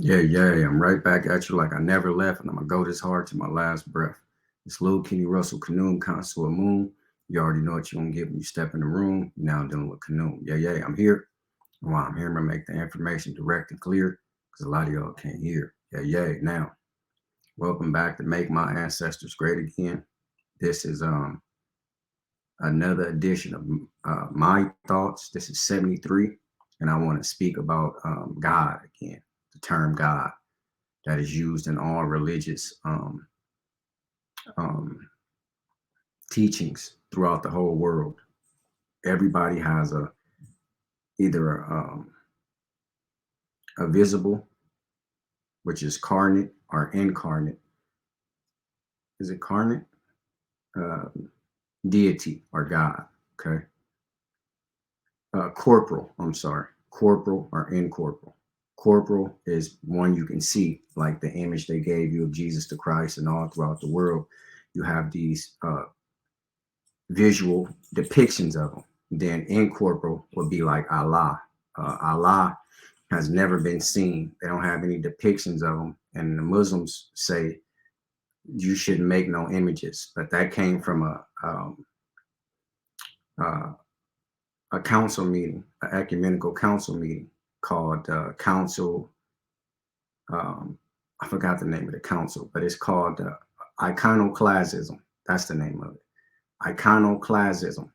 Yeah. I'm right back at you like I never left, and I'm gonna go this hard to my last breath. It's Lil Kenny Russell Canoom, Consul Moon. You already know what you're gonna get when you step in the room. You're now dealing with Canoom. Yeah. I'm here. And while I'm here, I'm gonna make the information direct and clear because a lot of y'all can't hear. Yeah. Now, welcome back to Make My Ancestors Great Again. This is another edition of My Thoughts. This is 73, and I want to speak about God again, the term God that is used in all religious um, teachings throughout the whole world. Everybody has either a visible, which is carnate, or incarnate. Is it carnate? Uh, Deity or God. Okay. Corporal. I'm sorry. Corporal or incorporeal. Corporal is one you can see, like the image they gave you of Jesus the Christ, and all throughout the world, you have these visual depictions of them. Then incorporeal would be like Allah. Allah has never been seen. They don't have any depictions of them. And the Muslims say you shouldn't make no images. But that came from uh, a council meeting, an ecumenical council meeting called Council. I forgot the name of the council, but it's called iconoclasm. That's the name of it. Iconoclasm.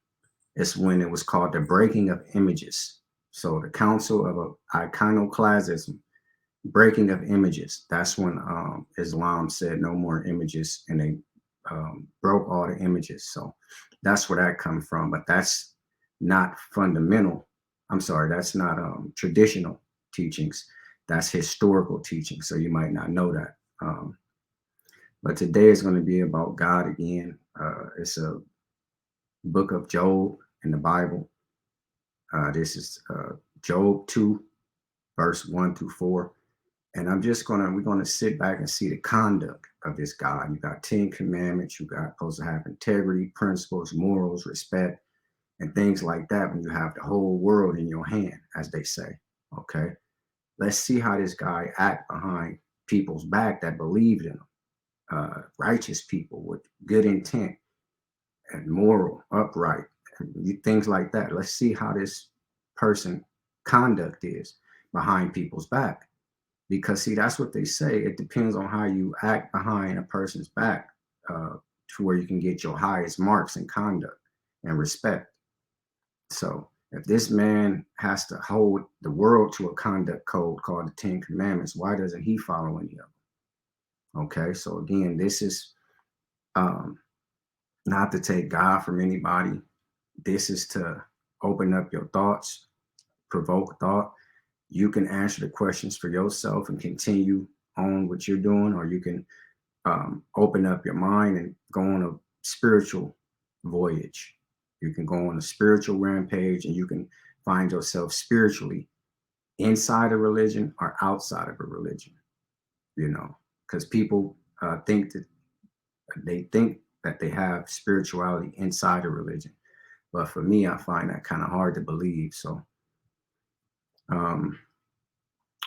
It's when it was called the breaking of images. So the Council of Iconoclasm, breaking of images. That's when Islam said no more images, and they broke all the images. So that's where that comes from. But that's not fundamental. I'm sorry, that's not traditional teachings. That's historical teaching. So you might not know that. But today is going to be about God again. It's a book of Job in the Bible. This is Job 2, verse 1 through 4. And we're gonna sit back and see the conduct of this God. You got 10 commandments, you got supposed to have integrity, principles, morals, respect, and things like that when you have the whole world in your hand, as they say. Okay. Let's see how this guy act behind people's back that believed in him. Righteous people with good intent and moral, upright, and things like that. Let's see how this person conduct is behind people's back. Because see, that's what they say. It depends on how you act behind a person's back to where you can get your highest marks in conduct and respect. So if this man has to hold the world to a conduct code called the Ten Commandments, why doesn't he follow any of them? Okay, so again, this is um, not to take God from anybody. This is to open up your thoughts, provoke thought. You can answer the questions for yourself and continue on what you're doing, or you can open up your mind and go on a spiritual voyage. You can go on a spiritual rampage, and you can find yourself spiritually inside a religion or outside of a religion, because people think that they have spirituality inside a religion. But for me, I find that kind of hard to believe. So, um,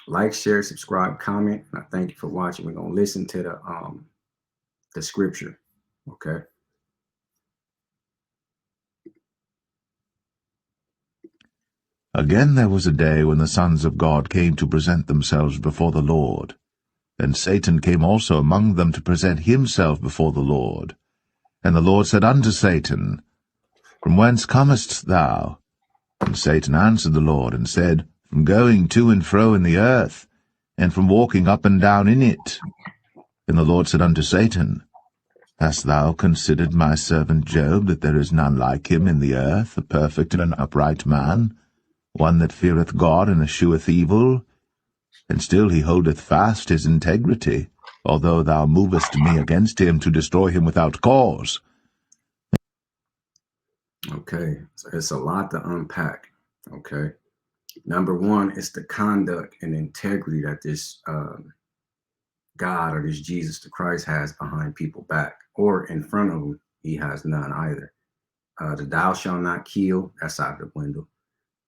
like, share, subscribe, comment. And I thank you for watching. We're gonna listen to the scripture. Okay. Again there was a day when the sons of God came to present themselves before the Lord. And Satan came also among them to present himself before the Lord. And the Lord said unto Satan, From whence comest thou? And Satan answered the Lord, and said, From going to and fro in the earth, and from walking up and down in it. And the Lord said unto Satan, Hast thou considered my servant Job, that there is none like him in the earth, a perfect and an upright man, one that feareth God and escheweth evil? And still he holdeth fast his integrity, although thou movest me against him to destroy him without cause. Okay, so it's a lot to unpack. Okay, number one is the conduct and integrity that this God or this Jesus the Christ has behind people back, or in front of him. He has none either. The thou shalt not kill, that's out of the window.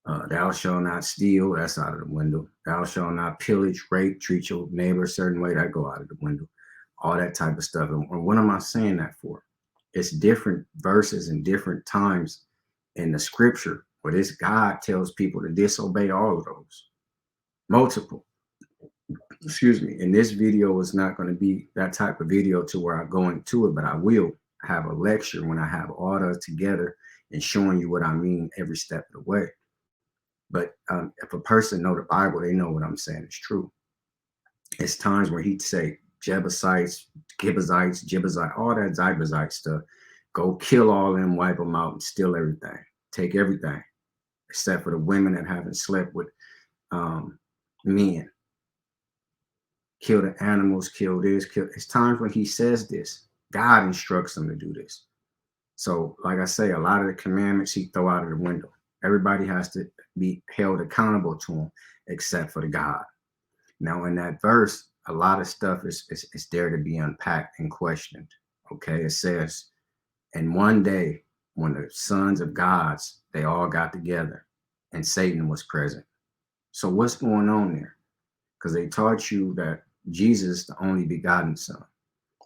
Thou shalt not steal, that's out of the window. Thou shalt not pillage, rape, treat your neighbor a certain way, that go out of the window. All that type of stuff. And what am I saying that for? It's different verses and different times in the scripture where this God tells people to disobey all of those. Multiple. Excuse me. And this video is not going to be that type of video to where I go into it, but I will have a lecture when I have all that together and showing you what I mean every step of the way. But if a person know the Bible, they know what I'm saying is true. It's times where he'd say Jebusites, Gibezites, Jebusite, all that Zibazite stuff. Go kill all them, wipe them out, and steal everything. Take everything, except for the women that haven't slept with men. Kill the animals, kill this, kill. It's times when he says this. God instructs them to do this. So, like I say, a lot of the commandments he throw out of the window. Everybody has to be held accountable to him, except for the God. Now, in that verse, a lot of stuff is there to be unpacked and questioned. Okay, it says, and one day when the sons of gods, they all got together and Satan was present. So what's going on there? Because they taught you that Jesus is the only begotten son.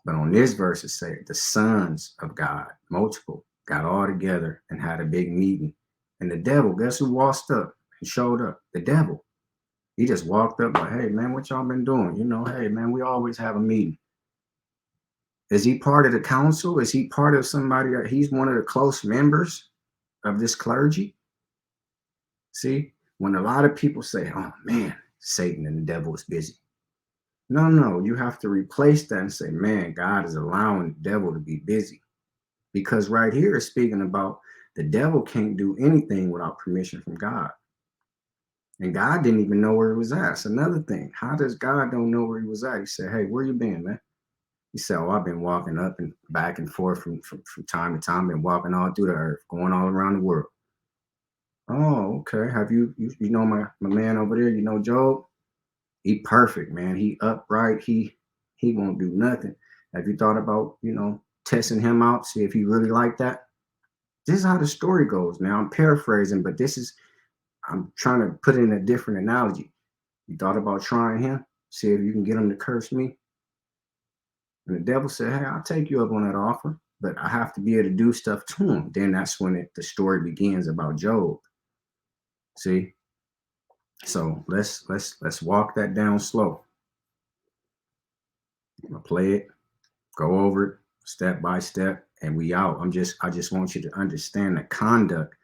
But on this verse, it says the sons of God, multiple, got all together and had a big meeting. And the devil, guess who walked up and showed up? The devil. He just walked up like, hey, man, what y'all been doing? You know, hey, man, we always have a meeting. Is he part of the council? Is he part of somebody? He's one of the close members of this clergy? See, when a lot of people say, oh, man, Satan and the devil is busy. No, you have to replace that and say, man, God is allowing the devil to be busy. Because right here is speaking about the devil can't do anything without permission from God. And God didn't even know where he was at. That's another thing. How does God don't know where he was at? He said, hey, where you been, man? He said, oh, I've been walking up and back and forth from time to time, been walking all through the earth, going all around the world. Oh, okay. Have you know my man over there, you know Job? He perfect, man. He upright. He won't do nothing. Have you thought about, testing him out, see if he really like that? This is how the story goes. Now I'm paraphrasing, but I'm trying to put in a different analogy. You thought about trying him, see if you can get him to curse me? And the devil said, hey, I'll take you up on that offer, but I have to be able to do stuff to him. Then that's when the story begins about Job. See? So let's walk that down slow. I'm gonna play it, go over it step by step, and we out. I just want you to understand the conduct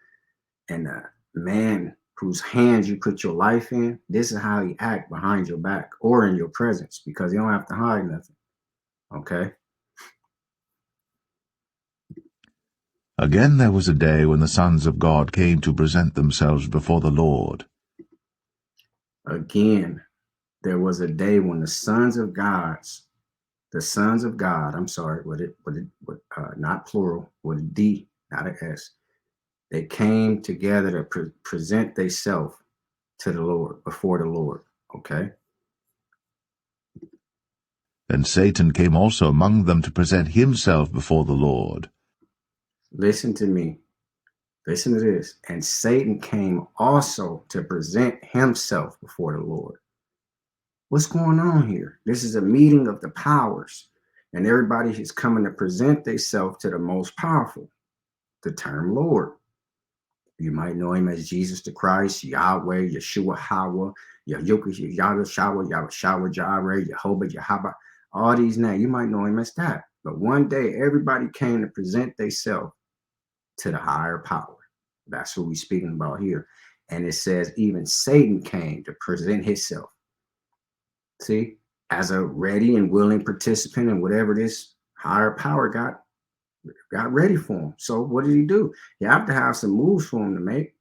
and the man whose hands you put your life in. This is how he act behind your back or in your presence, because you don't have to hide nothing. Okay. Again there was a day when the sons of God came to present themselves before the Lord. Again, there was a day when the sons of God, I'm sorry, not plural, with a D, not an S. They came together to present themselves to the Lord, before the Lord. Okay. Then Satan came also among them to present himself before the Lord. Listen to me. Listen to this. And Satan came also to present himself before the Lord. What's going on here? This is a meeting of the powers, and everybody is coming to present themselves to the most powerful, the term Lord. You might know him as Jesus the Christ, Yahweh, Yeshua, Hawa, Yahushua, Yahweh, Jireh, Jehovah, Yahweh, all these names. You might know him as that. But one day, everybody came to present themselves to the higher power. That's what we're speaking about here. And it says even Satan came to present himself. See, as a ready and willing participant in whatever this higher power got ready for him. So what did he do? You have to have some moves for him to make.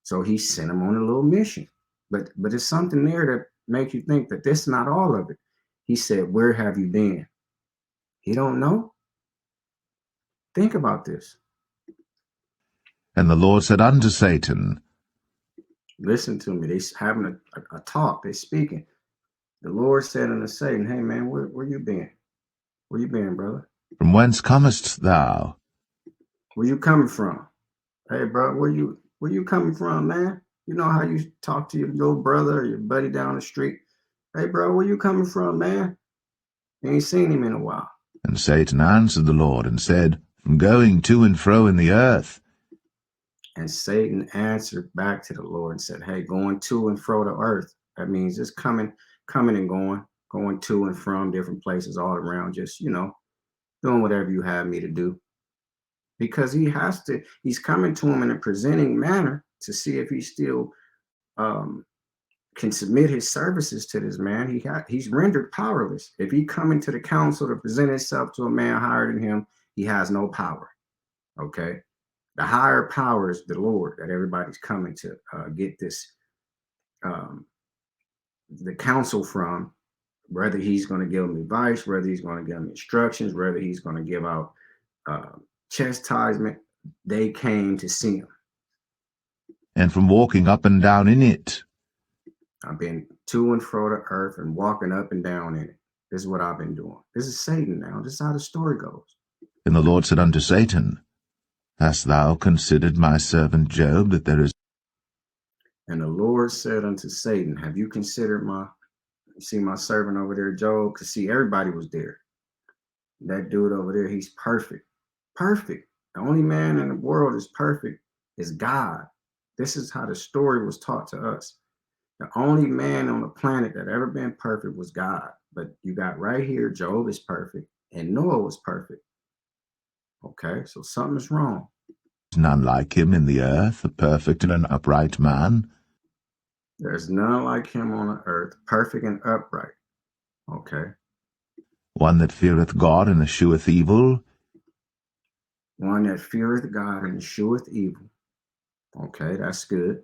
So he sent him on a little mission. But it's something there that makes you think that this is not all of it. He said, where have you been? He don't know. Think about this. And the Lord said unto Satan, listen to me. They're having a talk. They're speaking. The Lord said unto Satan, hey, man, where you been? Where you been, brother? From whence comest thou? Where you coming from? Hey, bro, where you coming from, man? You know how you talk to your little brother or your buddy down the street? Hey, bro, where you coming from, man? You ain't seen him in a while. And Satan answered the Lord and said, From going to and fro in the earth. And Satan answered back to the Lord and said, hey, going to and fro the earth. That means just coming and going to and from different places all around, just, doing whatever you have me to do. Because he's coming to him in a presenting manner to see if he still can submit his services to this man. He's rendered powerless. If he come into the council to present himself to a man higher than him, he has no power. Okay. The higher power is the Lord that everybody's coming to get this, the counsel from, whether he's going to give them advice, whether he's going to give them instructions, whether he's going to give out chastisement. They came to see him. And from walking up and down in it. I've been to and fro the earth and walking up and down in it. This is what I've been doing. This is Satan now. This is how the story goes. And the Lord said unto Satan, Hast thou considered my servant Job, that there is... And the Lord said unto Satan, have you considered my servant over there, Job? Because see, everybody was there. That dude over there, he's perfect. Perfect. The only man in the world is perfect is God. This is how the story was taught to us. The only man on the planet that ever been perfect was God. But you got right here, Job is perfect and Noah was perfect. Okay, so something's wrong. None like him in the earth, a perfect and an upright man. There's none like him on the earth, perfect and upright. Okay. One that feareth God and escheweth evil. One that feareth God and escheweth evil. Okay, that's good.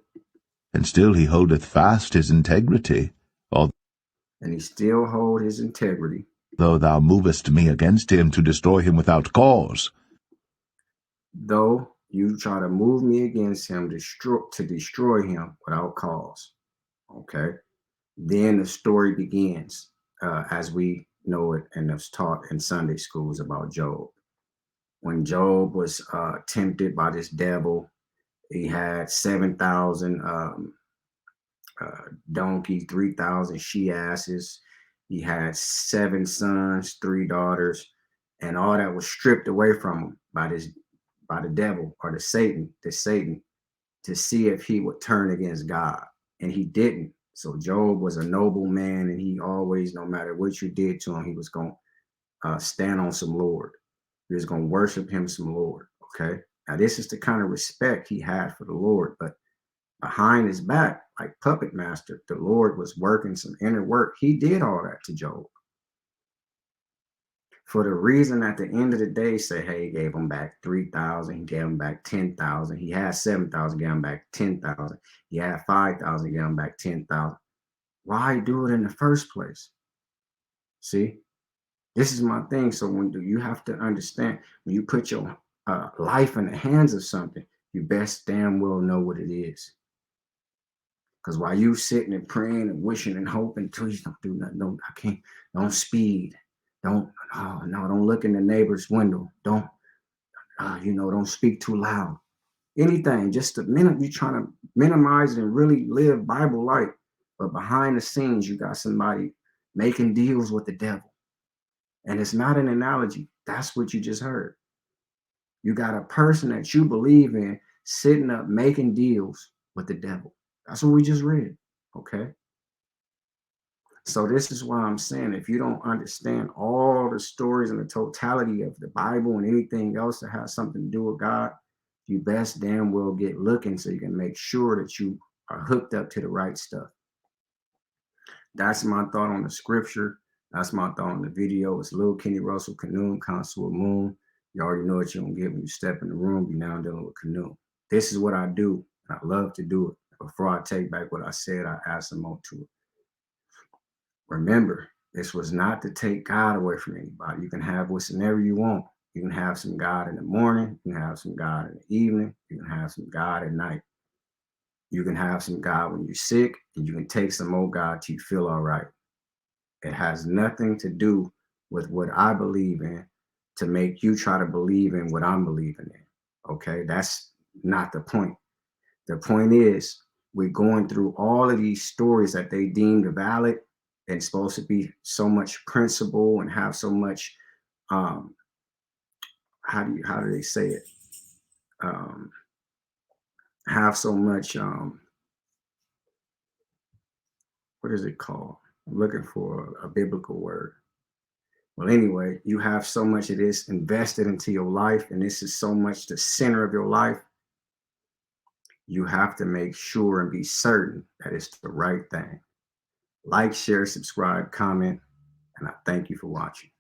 And still he holdeth fast his integrity. And he still hold his integrity. Though thou movest me against him to destroy him without cause. Though you try to move me against him to destroy him without cause. Okay. Then the story begins as we know it and it's taught in Sunday schools about Job. When Job was tempted by this devil, he had 7,000 donkeys, 3,000 she-asses. He had 7 sons, 3 daughters, and all that was stripped away from him by the devil or the Satan to see if he would turn against God. And he didn't. So Job was a noble man, and he always, no matter what you did to him, he was going to stand on some Lord. He was going to worship him some Lord. Okay. Now this is the kind of respect he had for the Lord, but behind his back, like puppet master, the Lord was working some inner work. He did all that to Job. For the reason at the end of the day, say, hey, he gave him back 3,000, he gave him back 10,000. He had 7,000, gave him back 10,000. He had 5,000, gave him back 10,000. Why do it in the first place? See, this is my thing. So when you have to understand, when you put your life in the hands of something, you best damn well know what it is. Because while you sitting and praying and wishing and hoping, please don't do nothing. Don't speed. Don't look in the neighbor's window. Don't speak too loud. Anything, just the minute you're trying to minimize it and really live Bible life. But behind the scenes, you got somebody making deals with the devil. And it's not an analogy. That's what you just heard. You got a person that you believe in sitting up making deals with the devil. That's what we just read. Okay. So this is why I'm saying, if you don't understand all the stories and the totality of the Bible and anything else that has something to do with God, you best damn well get looking so you can make sure that you are hooked up to the right stuff. That's my thought on the scripture. That's my thought on the video. It's Lil Kenny Russell, Canoe, Consul Moon. You already know what you're going to get when you step in the room. You're now dealing with Canoe. This is what I do. I love to do it. Before I take back what I said, I add some more to it. Remember, this was not to take God away from anybody. You can have whatever you want. You can have some God in the morning. You can have some God in the evening. You can have some God at night. You can have some God when you're sick, and you can take some more God till you feel all right. It has nothing to do with what I believe in to make you try to believe in what I'm believing in. Okay, that's not the point. The point is, we're going through all of these stories that they deemed valid and supposed to be so much principle and have so much, um, how do they say it? Um, have so much, what is it called? I'm looking for a biblical word. Well, anyway, you have so much of this invested into your life, and this is so much the center of your life. You have to make sure and be certain that it's the right thing. Like, share, subscribe, comment, and I thank you for watching.